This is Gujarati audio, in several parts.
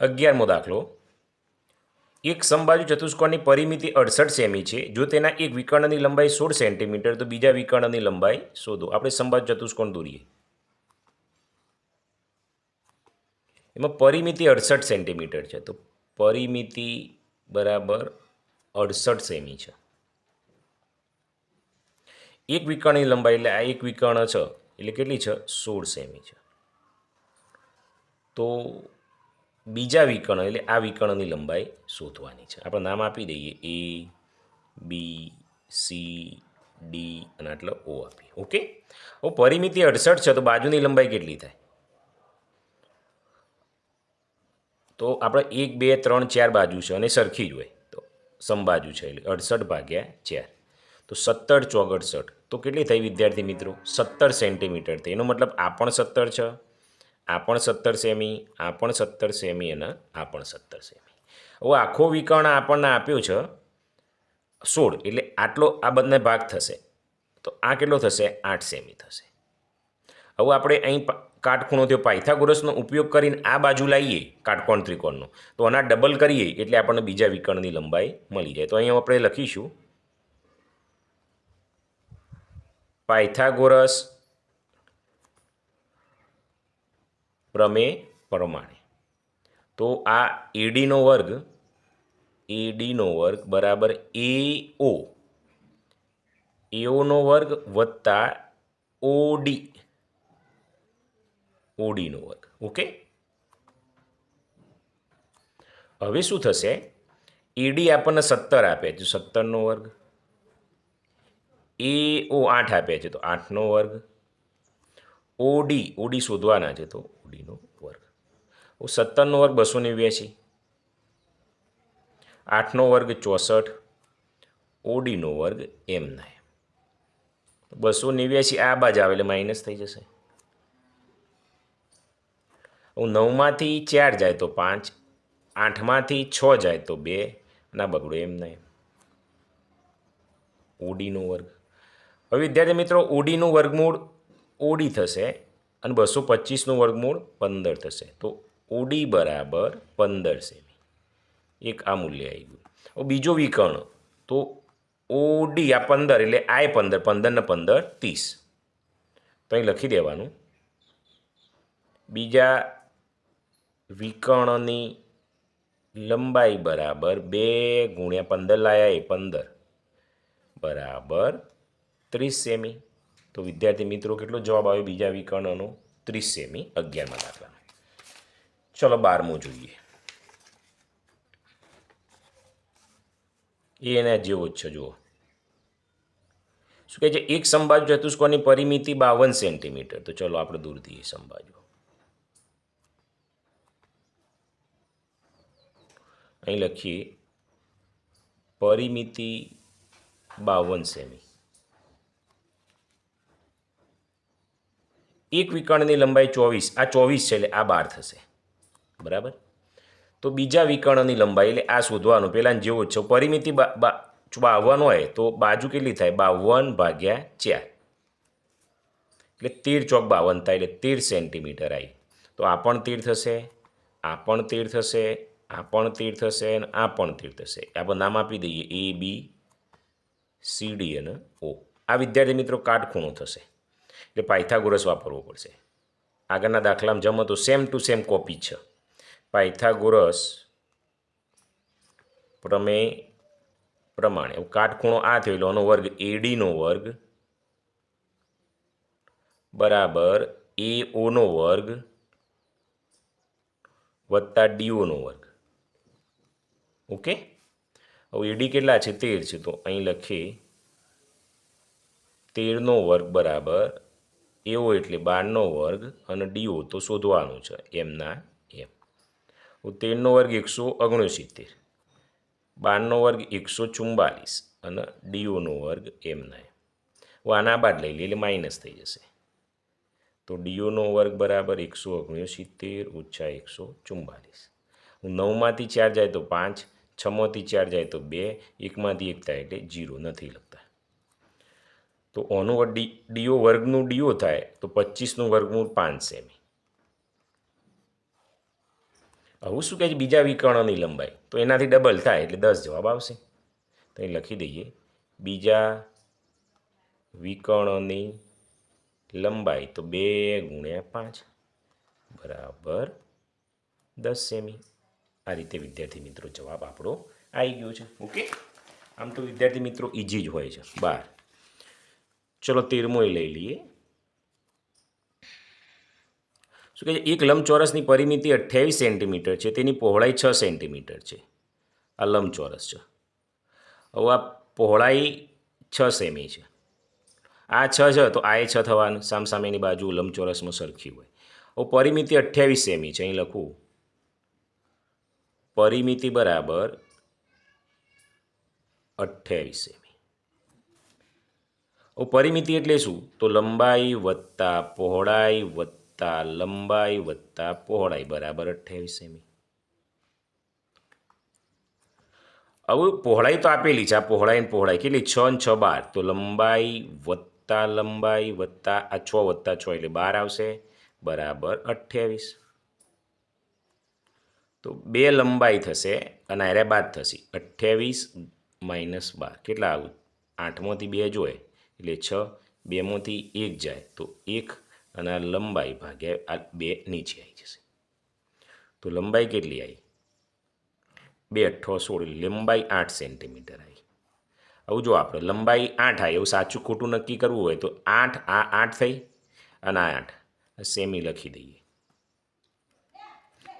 11મો દાખલો. એક સમબાજુ ચતુષ્કોણની પરિમિતિ 68 સેમી છે. જો તેના એક વિકર્ણની લંબાઈ 16 સેન્ટીમીટર તો બીજા વિકર્ણની લંબાઈ શોધો. આપણે સમબાજુ ચતુષ્કોણ દોરીએ. એમાં પરિમિતિ 68 સેન્ટીમીટર છે, તો પરિમિતિ બરાબર 68 સેમી છે. એક વિકર્ણની લંબાઈ એટલે આ એક વિકર્ણ છે એટલે કેટલી છે? 16 સેમી છે. તો બીજા વિકર્ણ એટલે આ વિકર્ણની લંબાઈ શોધવાની છે. આપણે નામ આપી દઈએ એ, બી, સી, ડી અને એટલે ઓ આપીએ. ઓકે. હવે પરિમિતિ 68 છે તો બાજુની લંબાઈ કેટલી થાય? તો આપણે 1, 2, 3, 4 બાજુ છે અને સરખી જ હોય તો સમબાજુ છે એટલે 68 ભાગ્યા 4 તો 17 ચોક 68 તો કેટલી થઈ વિદ્યાર્થી મિત્રો? 17 સેન્ટીમીટર થઈ. એનો મતલબ આ પણ 17 છે, આ પણ 17 સેમી, આ પણ 17 સેમી અને આ પણ 17 સેમી. હવે આખો વિકર્ણ આપણને આપ્યો છે 16 એટલે આટલો આ બંને ભાગ થશે તો આ કેટલો થશે? 8 સેમી થશે. હવે આપણે અહીં કાટખૂણો થયો પાયથાગોરસનો ઉપયોગ કરીને આ બાજુ લાવીએ કાટકોણ ત્રિકોણનો તો આના ડબલ કરીએ એટલે આપણને બીજા વિકર્ણની લંબાઈ મળી જાય. તો અહીંયા આપણે લખીશું પાયથાગોરસ પ્રમેય પ્રમાણે. તો આ એડીનો વર્ગ બરાબર એઓનો વર્ગ વત્તા ઓડીનો વર્ગ. ઓકે. હવે શું થશે? એડી આપણને 17 આપે છે, 17નો વર્ગ. એઓ 8 આપે છે તો 8નો વર્ગ. ઓડી શોધવાના છે તો ઓડીનો વર્ગ. 17નો વર્ગ 289, 8નો વર્ગ 64, ઓડીનો વર્ગ એમના 289 આ બાજુ આવે એટલે માઇનસ થઈ જશે. 9માંથી 4 જાય તો 5, 8માંથી 6 જાય તો 2 ના બગડો એમના ઓડીનો વર્ગ. હવે વિદ્યાર્થી મિત્રો ઓડીનું વર્ગમૂળ ઓડી થશે અને 225નું વર્ગમૂળ 15 થશે. તો ઓડી બરાબર 15 સેમી. એક આ મૂલ્ય આવી ગયું. હવે બીજો વિકર્ણ તો ઓડી આ 15 એટલે આ 15, 15 ને 15 30. તો અહીં લખી દેવાનું બીજા વિકર્ણની લંબાઈ બરાબર 2 ગુણ્યા 15 લાયા એ 15 બરાબર 30 સેમી. તો વિદ્યાર્થી મિત્રો કેટલો જવાબ આવ્યો બીજા વિકર્ણનો? 30 સેમી 11મા દાખલાનો. ચલો 12મો જોઈએ. એના જેવો જ છે જુઓ. શું કહે છે? એક સમબાજુ ચતુષ્કોણની પરિમિતિ 52 સેન્ટીમીટર. તો ચલો આપણે દૂર દઈએ સમબાજુ. અહીં લખીએ પરિમિતિ 52 સેમી. એક વિકર્ણની લંબાઈ 24, આ 24 છે એટલે આ 12 થશે. બરાબર. તો બીજા વિકર્ણની લંબાઈ એટલે આ શોધવાનું પહેલાં જેવો જ છે. પરિમિતિ 52 હોય તો બાજુ કેટલી થાય? 52 ભાગ્યા 4 એટલે 13 ચોક 52 થાય એટલે 13 સેન્ટીમીટર આવી. તો આ પણ 13 થશે, આ પણ 13 થશે, આ પણ 13 થશે અને આ પણ 13 થશે. આપણે નામ આપી દઈએ એ, બી, સી, ડી અને ઓ. આ વિદ્યાર્થી મિત્રો કાટખૂણો થશે એટલે પાયથાગોરસ વાપરવો પડશે. આગળના દાખલામાં જમો તો સેમ ટુ સેમ કોપી છે. પાયથાગોરસ પ્રમેય પ્રમાણે કાટખૂણો આ થયો એટલે આનો વર્ગ એડીનો વર્ગ બરાબર એઓનો વર્ગ વત્તા ડીઓનો વર્ગ. ઓકે. હવે એડી કેટલા છે? 13 છે તો અહીં લખીએ 13નો વર્ગ બરાબર એઓ એટલે 12નો વર્ગ અને ડીઓ તો શોધવાનું છે એમના એમ. 13નો વર્ગ 169, 12નો વર્ગ 144 અને ડીઓનો વર્ગ એમના એમ. આના બાદ લઈ લે એટલે માઇનસ થઈ જશે. તો ડીઓનો વર્ગ બરાબર 169 ઓછા 144. 9માંથી 4 જાય તો 5, 6માંથી 4 જાય તો 2, 1માંથી 1 થાય એટલે 0 નથી લખતા. તો ઓનું ડીઓ વર્ગનું ડીઓ થાય તો 25નું વર્ગમૂળ 5 સેમી. હવે શું કહે છે બીજા વિકર્ણની લંબાઈ, તો એનાથી ડબલ થાય એટલે 10 જવાબ આવશે. તો અહીં લખી દઈએ બીજા વિકર્ણની લંબાઈ, તો 2 × 5 બરાબર 10 સેમી. આ રીતે વિદ્યાર્થી મિત્રો જવાબ આપણો આવી ગયો છે. ઓકે, આમ તો વિદ્યાર્થી મિત્રો ઇઝી જ હોય છે. 12. ચલો 13મો લઈ લઈએ. શું કહે છે એક લંબચોરસની પરિમિતિ 28 સેન્ટીમીટર છે, તેની પહોળાઈ 6 સેન્ટીમીટર છે. આ લંબચોરસ છે. હવે આ પહોળાઈ 6 સેમી છે. આ 6 છે તો આ 6 થવાનું, સામસામેની બાજુ લંબચોરસમાં સરખી હોય. હવે પરિમિતિ 28 સેમી છે, અહીં લખું પરિમિતિ બરાબર 28 સેમી. હવે પરિમિતિ એટલે શું? તો લંબાઈ વત્તા પહોળાઈ વત્તા લંબાઈ વત્તા પહોળાઈ બરાબર 28 સેમી. હવે પહોળાઈ તો આપેલી છે, આ પહોળાઈ કેટલી 6 ને 6 12, તો લંબાઈ વત્તા આ 6 વત્તા 6 એટલે 12 આવશે બરાબર 28. તો 2 લંબાઈ થશે અને આરે બાદ થશે 28 - 12 કેટલા આવું 8માંથી 2 જોઈએ એટલે 6, 2માંથી 1 જાય તો 1 અને આ લંબાઈ ભાગ્યા આ 2 નીચે આવી જશે. તો લંબાઈ કેટલી આવી 2 × 8 = 16, લંબાઈ 8 સેન્ટીમીટર આવી. આવું જો આપણે લંબાઈ 8 આવી, એવું સાચું ખોટું નક્કી કરવું હોય તો 8 આ 8 થઈ અને આ 8 સેમી લખી દઈએ.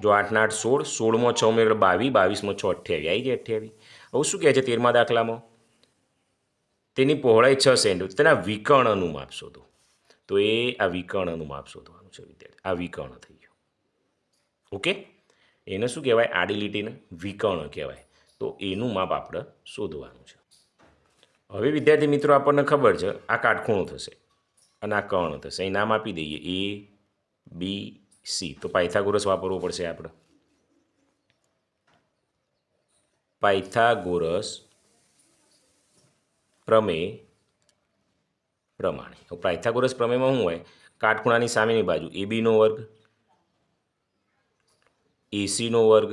જો 8 ને 8 16, 16માં 6 ઉમેરો 22, 22માં 6 28 આવી જાય 28. હવે શું કહે છે 13મા દાખલામાં તેની પહોળાઈ 6 સેન્ટીમીટર, તેના વિકર્ણનું માપ શોધો. તો એ આ વિકર્ણનું માપ શોધવાનું છે વિદ્યાર્થી. આ વિકર્ણ થઈ ગયું. ઓકે, એને શું કહેવાય આડી લીટીને વિકર્ણ કહેવાય. તો એનું માપ આપણે શોધવાનું છે. હવે વિદ્યાર્થી મિત્રો આપણને ખબર છે આ કાટખૂણો થશે અને આ કર્ણ થશે. અહીં નામ આપી દઈએ A, B, C. તો પાયથાગોરસ વાપરવો પડશે આપણે. પાયથાગોરસ પ્રમેય પ્રમાણે. પાયથાગોરસ પ્રમેયમાં શું હોય? કાટખૂણાની સામેની બાજુ ABનો વર્ગ ACનો વર્ગ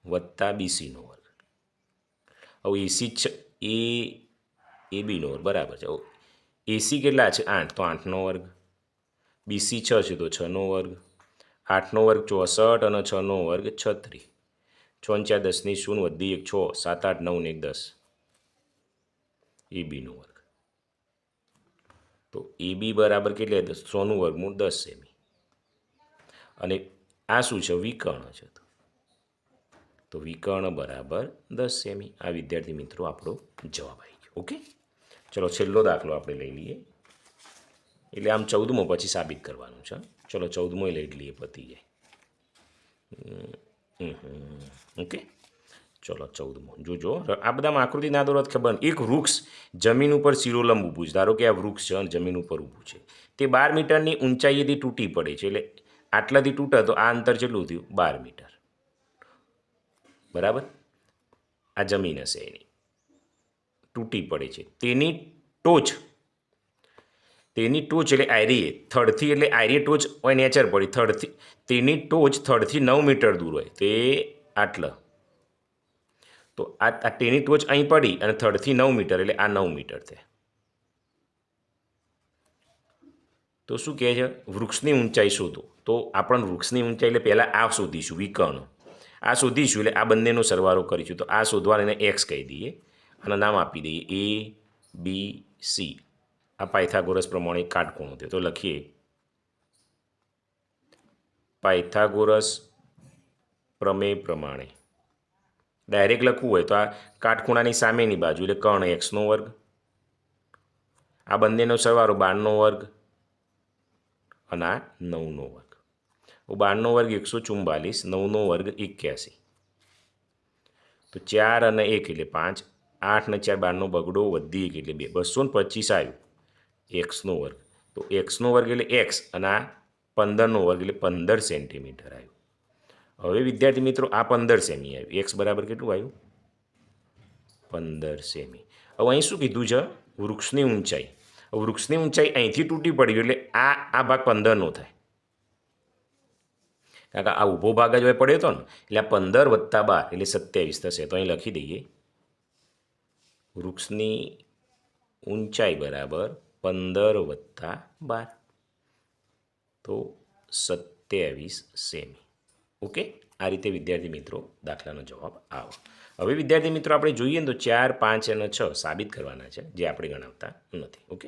વત્તા BCનો વર્ગ. હવે ABનો વર્ગ બરાબર છે. AC કેટલા છે 8, તો 8નો વર્ગ. BC 6 છે તો 6નો વર્ગ. 8નો વર્ગ 64 અને 6નો વર્ગ 36. 6 4 10 ની 0 વધી 1 6, 7 8 9 ને 1 10. ABનો વર્ગ. તો AB બરાબર કેટલી 100નું વર્ગમૂળ 10 સેમી. અને આ શું છે વિકર્ણ છે, તો વિકર્ણ બરાબર 10 સેમી. આ વિદ્યાર્થી મિત્રો આપણો જવાબ આવી ગયો. ઓકે, ચલો છેલ્લો દાખલો આપણે લઈ લઈએ. એટલે આમ 14મો પછી સાબિત કરવાનું છે. ચલો 14મો લઈ લઈએ, પતી જાય. ઓકે, ચલો 14મો જોજો. આ બધામાં આકૃતિ ના દોરત ખબર. એક વૃક્ષ જમીન ઉપર શિરોલંબ ઊભું છે. ધારો કે આ વૃક્ષ છે અને જમીન ઉપર ઊભું છે. તે 12 મીટરની ઊંચાઈએથી તૂટી પડે છે. એટલે આટલાથી તૂટે તો આ અંતર કેટલું થયું 12 મીટર. બરાબર, આ જમીન હશે એની તૂટી પડે છે. તેની ટોચ એટલે આયરીએ થડથી, એટલે આયરીએ ટોચ હોય નેચર પડી થડથી, તેની ટોચ થડથી 9 મીટર દૂર હોય તે આટલા. તો આ તેની ટોચ અહીં પડી અને થડથી 9 મીટર એટલે આ 9 મીટર થાય. તો શું કહે છે વૃક્ષની ઊંચાઈ શોધો. તો આપણે વૃક્ષની ઊંચાઈ એટલે પહેલાં આ શોધીશું વિકર્ણ. આ શોધીશું એટલે આ બંનેનો સરવાળો કરીશું. તો આ શોધવાને એને x કહી દઈએ અને નામ આપી દઈએ A, B, C. આ પાયથાગોરસ પ્રમાણે કાટખૂણો થયો. તો લખીએ પાયથાગોરસ પ્રમેય પ્રમાણે. ડાયરેક્ટ લખવું હોય તો આ કાટખૂણાની સામેની બાજુ એટલે કર્ણ xનો વર્ગ, આ બંનેનો સરવાળો 12નો વર્ગ અને આ 9નો વર્ગ. 12નો વર્ગ 144, 9નો વર્ગ 81. તો 4 અને 1 એટલે 5, 8 ને 4 12નો બગડો વધી 1 એટલે 2, 225 આવ્યું એક્સનો વર્ગ. તો એક્સનો વર્ગ એટલે એક્સ અને આ 15નો વર્ગ એટલે 15 સેન્ટીમીટર આવ્યું. હવે વિદ્યાર્થી મિત્રો આ 15 સેમી આવ્યું. એક્સ બરાબર કેટલું આવ્યું 15 સેમી. હવે અહીં શું કીધું છે વૃક્ષની ઊંચાઈ. વૃક્ષની ઊંચાઈ અહીંથી તૂટી પડી એટલે આ ભાગ 15નો થાય. કારણ કે આ ઊભો ભાગ જ પડ્યો હતો ને, એટલે આ 15 + 12 એટલે 27 થશે. તો અહીં લખી દઈએ વૃક્ષની ઊંચાઈ બરાબર 15 + 12, તો 27 સેમી. ઓકે, આ રીતે વિદ્યાર્થી મિત્રો દાખલાનો જવાબ આવે. હવે વિદ્યાર્થી મિત્રો આપણે જોઈએ ને તો 4, 5 અને 6 સાબિત કરવાના છે, જે આપણે ગણાવતા નથી. ઓકે.